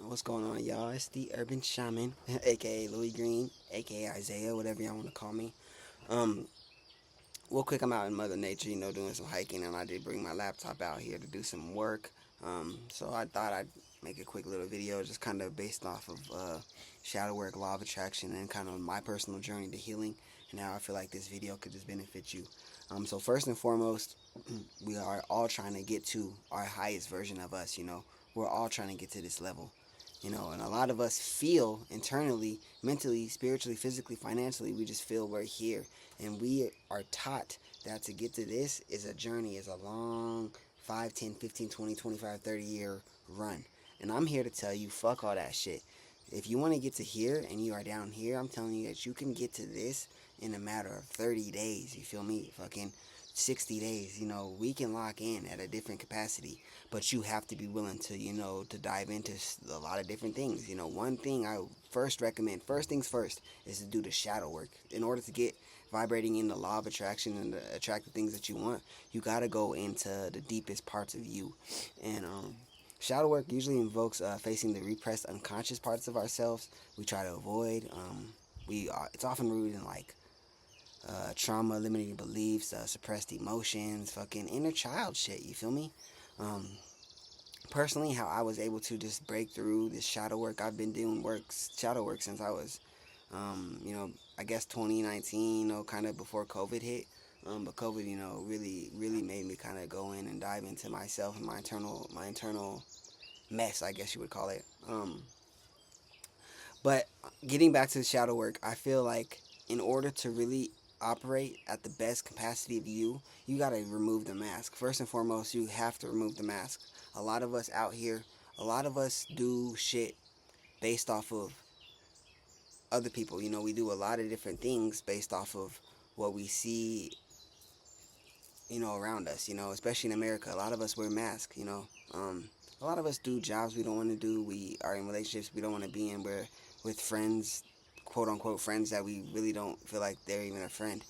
What's going on, y'all? It's the Urban Shaman, aka Louis Green, aka Isaiah, whatever y'all want to call me. Um, Real quick, I'm out in Mother Nature, doing some hiking, and I did bring my laptop out here to do some work. So I thought I'd make a quick little video, just kind of based off of shadow work, law of attraction, and kind of my personal journey to healing, and how I feel like this video could just benefit you. So first and foremost, we are all trying to get to our highest version of us. We're all trying to get to this level. And a lot of us feel internally, mentally, spiritually, physically, financially, we just feel we're here. And we are taught that to get to this is a journey, is a long 5, 10, 15, 20, 25, 30-year run. And I'm here to tell you, fuck all that shit. If you want to get to here and you are down here, I'm telling you that you can get to this in a matter of 30 days. You feel me? Fucking 60 days. We can lock in at a different capacity, but you have to be willing to, to dive into a lot of different things. One thing I first recommend, first things first, is to do the shadow work. In order to get vibrating in the law of attraction and to attract the things that you want, you got to go into the deepest parts of you. And shadow work usually invokes facing the repressed unconscious parts of ourselves we try to avoid. It's often rooted in like trauma, limiting beliefs, suppressed emotions, fucking inner child shit. You feel me? Um, Personally, how I was able to just break through this shadow work. I've been doing shadow work since I was, I guess 2019. Kind of before COVID hit. But COVID, really made me kind of go in and dive into myself and my internal mess, I guess you would call it. But getting back to the shadow work, I feel like in order to really operate at the best capacity of you, you got to remove the mask. First and foremost, you have to remove the mask. A lot of us out here, a lot of us do shit based off of other people. We do a lot of different things based off of what we see, around us, especially in America. A lot of us wear masks. A lot of us do jobs we don't want to do. We are in relationships we don't want to be in. We're with friends, quote unquote friends, that we really don't feel like they're even a friend.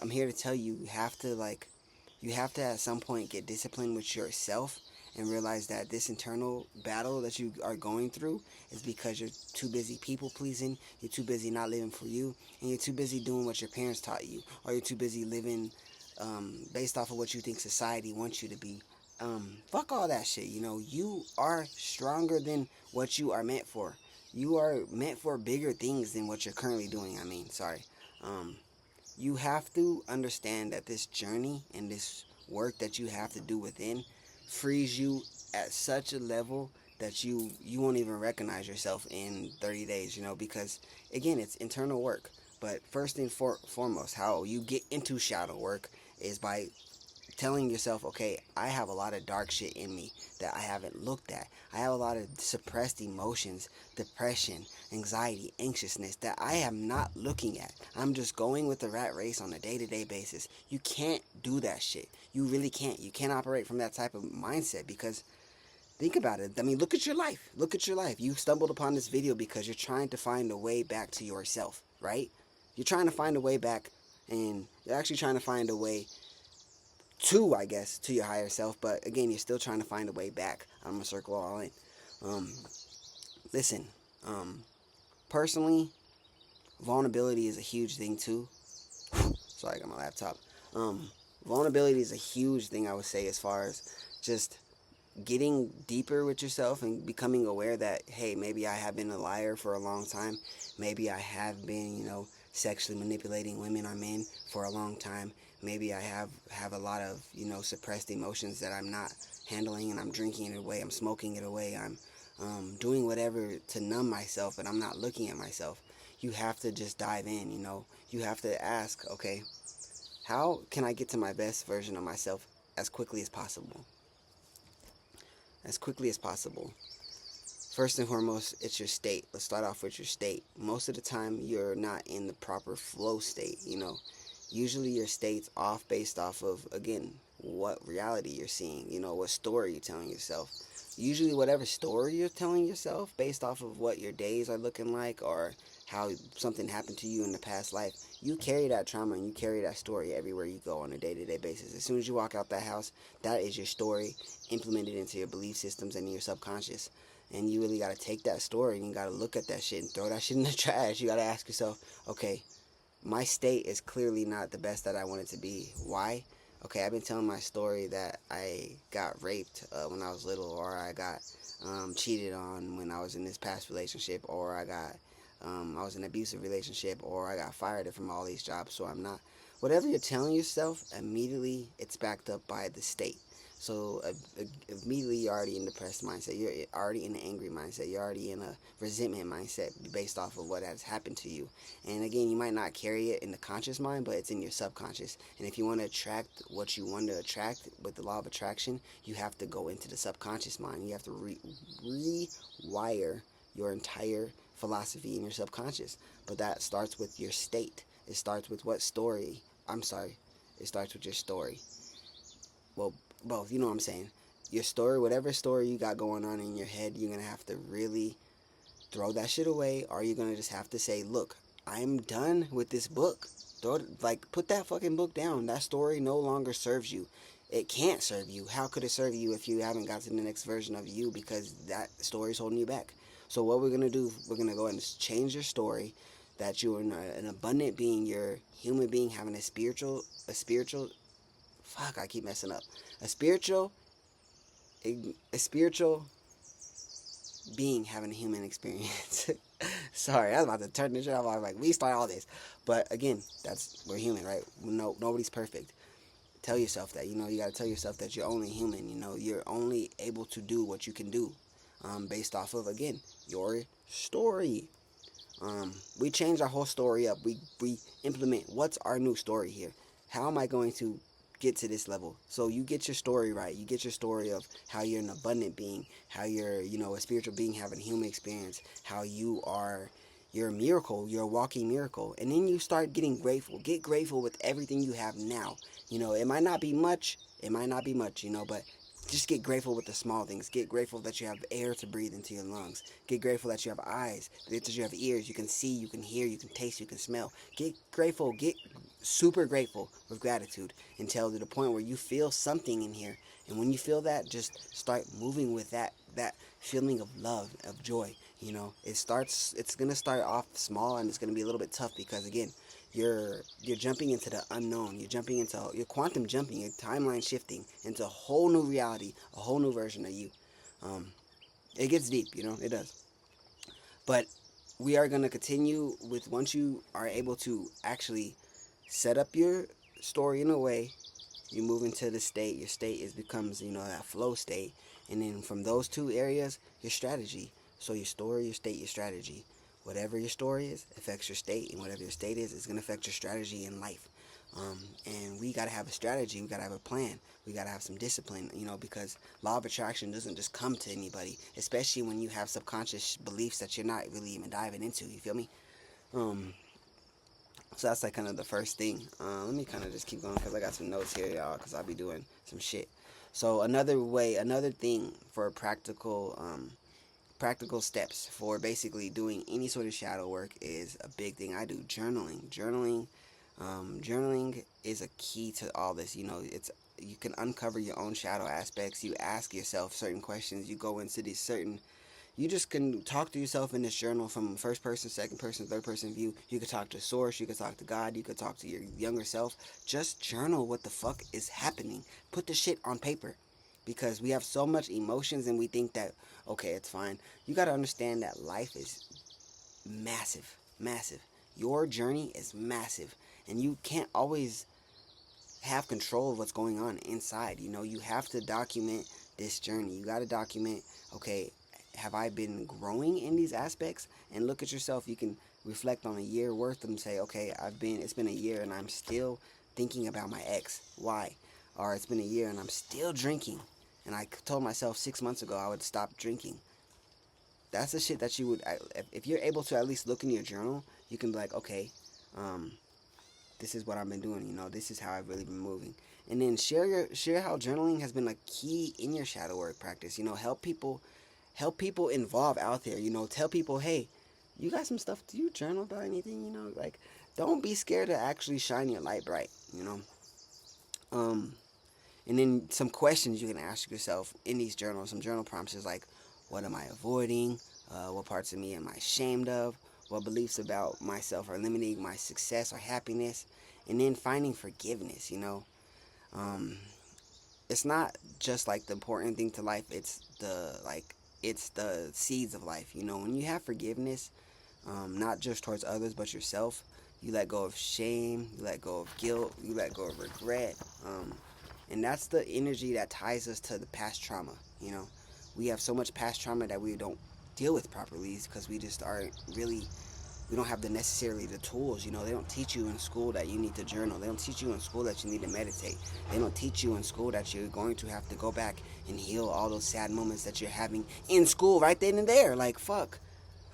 I'm here to tell you, you have to at some point get disciplined with yourself and realize that this internal battle that you are going through is because you're too busy people pleasing, you're too busy not living for you, and you're too busy doing what your parents taught you, or you're too busy living based off of what you think society wants you to be. Fuck all that shit. You are stronger than what you are meant for. You are meant for bigger things than what you're currently doing. Sorry. You have to understand that this journey and this work that you have to do within frees you at such a level that you won't even recognize yourself in 30 days, because again, it's internal work. But first and foremost, how you get into shadow work is by telling yourself, okay, I have a lot of dark shit in me that I haven't looked at. I have a lot of suppressed emotions, depression, anxiety, anxiousness that I am not looking at. I'm just going with the rat race on a day-to-day basis. You can't do that shit. You really can't. You can't operate from that type of mindset because think about it. Look at your life. Look at your life. You stumbled upon this video because you're trying to find a way back to yourself, right? You're trying to find a way back, and you're actually trying to find a way to, I guess, to your higher self. But again, you're still trying to find a way back. I'm gonna circle all in. Um, Listen, personally, vulnerability is a huge thing too. Sorry, I got my laptop. Vulnerability is a huge thing, I would say, as far as just getting deeper with yourself and becoming aware that, hey, maybe I have been a liar for a long time. Maybe I have been, sexually manipulating women or men for a long time. Maybe I have a lot of, suppressed emotions that I'm not handling, and I'm drinking it away. I'm smoking it away. I'm doing whatever to numb myself, but I'm not looking at myself. You have to just dive in, You have to ask, okay, how can I get to my best version of myself as quickly as possible? As quickly as possible. First and foremost, it's your state. Let's start off with your state. Most of the time, you're not in the proper flow state, Usually your state's off based off of, again, what reality you're seeing, what story you're telling yourself. Usually whatever story you're telling yourself based off of what your days are looking like or how something happened to you in the past life, you carry that trauma and you carry that story everywhere you go on a day-to-day basis. As soon as you walk out that house, that is your story implemented into your belief systems and your subconscious. And you really got to take that story and you got to look at that shit and throw that shit in the trash. You got to ask yourself, okay, my state is clearly not the best that I want it to be. Why? Okay, I've been telling my story that I got raped when I was little, or I got cheated on when I was in this past relationship, or I was in an abusive relationship, or I got fired from all these jobs, so I'm not. Whatever you're telling yourself, immediately it's backed up by the state. So immediately you're already in depressed mindset. You're already in an angry mindset. You're already in a resentment mindset based off of what has happened to you. And again, you might not carry it in the conscious mind, but it's in your subconscious. And if you want to attract what you want to attract with the law of attraction, you have to go into the subconscious mind. You have to rewire your entire philosophy in your subconscious. But that starts with your state. It starts with what story. I'm sorry. It starts with your story. Well, both. You know what I'm saying. Your story, whatever story you got going on in your head, you're going to have to really throw that shit away, or you're going to just have to say, look, I'm done with this book. Put that fucking book down. That story no longer serves you. It can't serve you. How could it serve you if you haven't got to the next version of you, because that story is holding you back? So what we're going to do, we're going to go ahead and change your story, that you're an abundant being, you're a human being having a spiritual, fuck, I keep messing up. A spiritual being having a human experience. Sorry, I was about to turn this shit off. I was like, we start all this. But again, we're human, right? No, nobody's perfect. Tell yourself that, you got to tell yourself that you're only human. You're only able to do what you can do, based off of, again, your story. We change our whole story up. We implement, what's our new story here? How am I going to get to this level? So you get your story right. You get your story of how you're an abundant being, how you're, a spiritual being having a human experience, how you're a miracle, you're a walking miracle. And then you start getting grateful. Get grateful with everything you have now. It might not be much, but just get grateful with the small things. Get grateful that you have air to breathe into your lungs. Get grateful that you have eyes, that you have ears. You can see, you can hear, you can taste, you can smell. Get grateful. Get super grateful with gratitude until to the point where you feel something in here. And when you feel that, just start moving with that feeling of love, of joy. It's going to start off small, and it's going to be a little bit tough because, again, you're jumping into the unknown. You're quantum jumping, you're timeline shifting into a whole new reality, a whole new version of you. It gets deep, it does. But we are going to continue with, once you are able to actually set up your story in a way, you move into the state. Your state becomes, that flow state. And then from those two areas, your strategy. So your story, your state, your strategy. Whatever your story is affects your state, and whatever your state is, it's going to affect your strategy in life. And we got to have a strategy. We got to have a plan. We got to have some discipline, because law of attraction doesn't just come to anybody, especially when you have subconscious beliefs that you're not really even diving into. You feel me? So that's like kind of the first thing. Let me kind of just keep going because I got some notes here, y'all, because I'll be doing some shit. So another thing for practical steps for basically doing any sort of shadow work is a big thing I do. Journaling is a key to all this. You can uncover your own shadow aspects. You ask yourself certain questions. You go into these certain. You just can talk to yourself in this journal from first person, second person, third person view. You could talk to source. You could talk to God. You could talk to your younger self. Just journal what the fuck is happening. Put the shit on paper. Because we have so much emotions and we think that, okay, it's fine. You got to understand that life is massive, massive. Your journey is massive. And you can't always have control of what's going on inside. You have to document this journey. You got to document, okay, have I been growing in these aspects? And look at yourself. You can reflect on a year worth and say, okay, it's been a year and I'm still thinking about my ex. Why? Or it's been a year and I'm still drinking. And I told myself 6 months ago I would stop drinking. That's the shit that you would, if you're able to at least look in your journal, you can be like, okay, this is what I've been doing, this is how I've really been moving. And then share how journaling has been a key in your shadow work practice. Help people involve out there. Tell people, hey, you got some stuff, do you journal about anything? Don't be scared to actually shine your light bright. And then some questions you can ask yourself in these journals, some journal prompts is like, What am I avoiding? What parts of me am I ashamed of? What beliefs about myself are limiting my success or happiness? And then finding forgiveness, Um, it's not just like the important thing to life, it's the seeds of life. When you have forgiveness, not just towards others but yourself, you let go of shame, you let go of guilt, you let go of regret. And that's the energy that ties us to the past trauma. We have so much past trauma that we don't deal with properly because we just aren't really, we don't have necessarily the tools. They don't teach you in school that you need to journal. They don't teach you in school that you need to meditate. They don't teach you in school that you're going to have to go back and heal all those sad moments that you're having in school right then and there. Like, fuck.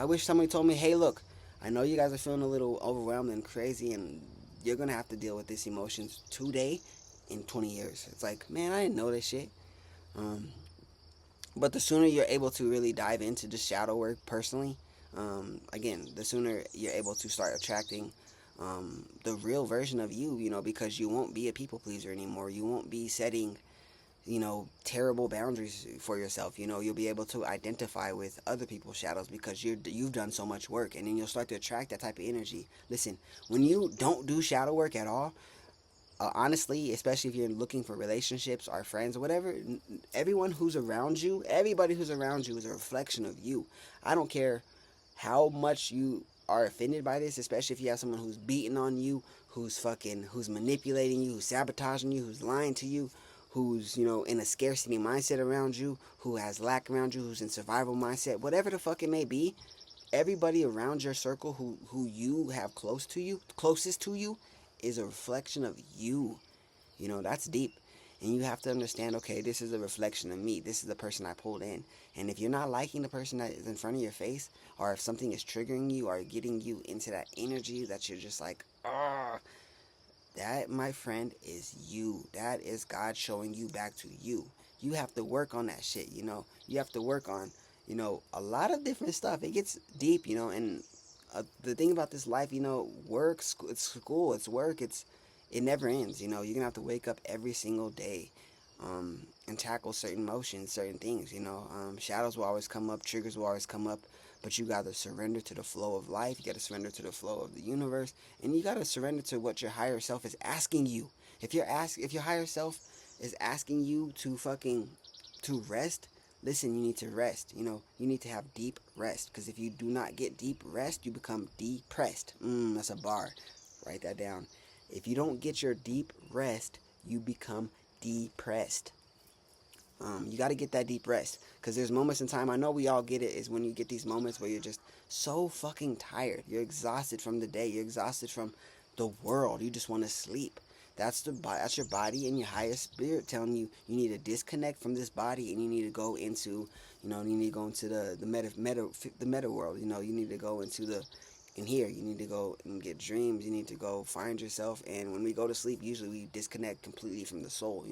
I wish somebody told me, hey, look, I know you guys are feeling a little overwhelmed and crazy, and you're going to have to deal with these emotions today in 20 years. It's like, man, I didn't know this shit. Um, but the sooner you're able to really dive into the shadow work personally, again, the sooner you're able to start attracting the real version of you, because you won't be a people pleaser anymore. You won't be setting, terrible boundaries for yourself. You'll be able to identify with other people's shadows because you've done so much work, and then you'll start to attract that type of energy. Listen, when you don't do shadow work at all, honestly, especially if you're looking for relationships or friends or whatever, everybody who's around you is a reflection of you. I don't care how much you are offended by this, especially if you have someone who's beating on you, who's manipulating you, who's sabotaging you, who's lying to you, who's, in a scarcity mindset around you, who has lack around you, who's in survival mindset, whatever the fuck it may be. Everybody around your circle who you have closest to you, is a reflection of you. That's deep. And you have to understand, okay, this is a reflection of me. This is the person I pulled in. And if you're not liking the person that is in front of your face, or if something is triggering you or getting you into that energy that you're just like, that, my friend, is you. That is God showing you back to you. You have to work on that shit, You have to work on, a lot of different stuff. It gets deep, and the thing about this life, work, it's school, it's work, it never ends. You're gonna have to wake up every single day, and tackle certain emotions, certain things. Shadows will always come up, triggers will always come up, but you gotta surrender to the flow of life. You gotta surrender to the flow of the universe, and you gotta surrender to what your higher self is asking you. If your higher self is asking you to rest, listen, you need to rest. You need to have deep rest, because if you do not get deep rest, you become depressed. That's a bar. Write that down. If you don't get your deep rest, you become depressed. You got to get that deep rest, because there's moments in time, I know we all get it, is when you get these moments where you're just so fucking tired. You're exhausted from the day. You're exhausted from the world. You just want to sleep. That's your body and your higher spirit telling you need to disconnect from this body, and you need to go into, the meta world. You need to go into here. You need to go and get dreams. You need to go find yourself. And when we go to sleep, usually we disconnect completely from the soul.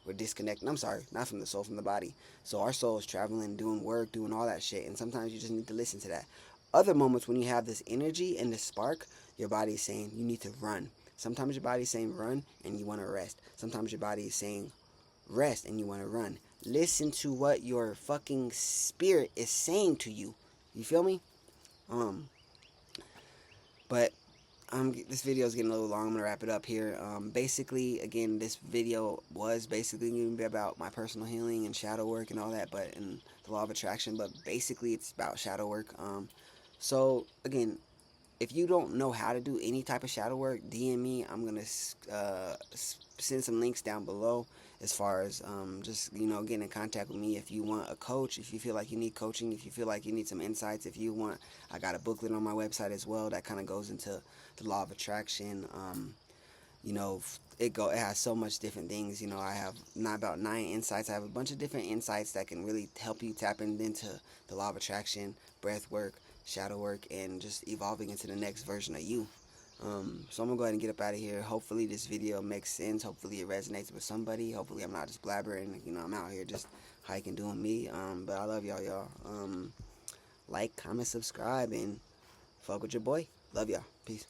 We're disconnecting. I'm sorry, not from the soul, from the body. So our soul is traveling, doing work, doing all that shit. And sometimes you just need to listen to that. Other moments when you have this energy and this spark, your body is saying you need to run. Sometimes your body is saying run and you want to rest. Sometimes your body is saying rest and you want to run. Listen to what your fucking spirit is saying to you. You feel me? But this video is getting a little long. I'm going to wrap it up here. Basically, again, this video was basically going to be about my personal healing and shadow work and all that, and the law of attraction. But basically, it's about shadow work. So, again, if you don't know how to do any type of shadow work, DM me. I'm going to send some links down below as far as just, getting in contact with me if you want a coach, if you feel like you need coaching, if you feel like you need some insights, I got a booklet on my website as well that kind of goes into the law of attraction. It has so much different things. I have about 9 insights. I have a bunch of different insights that can really help you tap into the law of attraction, breath work, shadow work, and just evolving into the next version of you. So I'm gonna go ahead and get up out of here. Hopefully this video makes sense. Hopefully it resonates with somebody. Hopefully I'm not just blabbering. I'm out here just hiking, doing me. But I love y'all. Like, comment, subscribe, and fuck with your boy. Love y'all. Peace.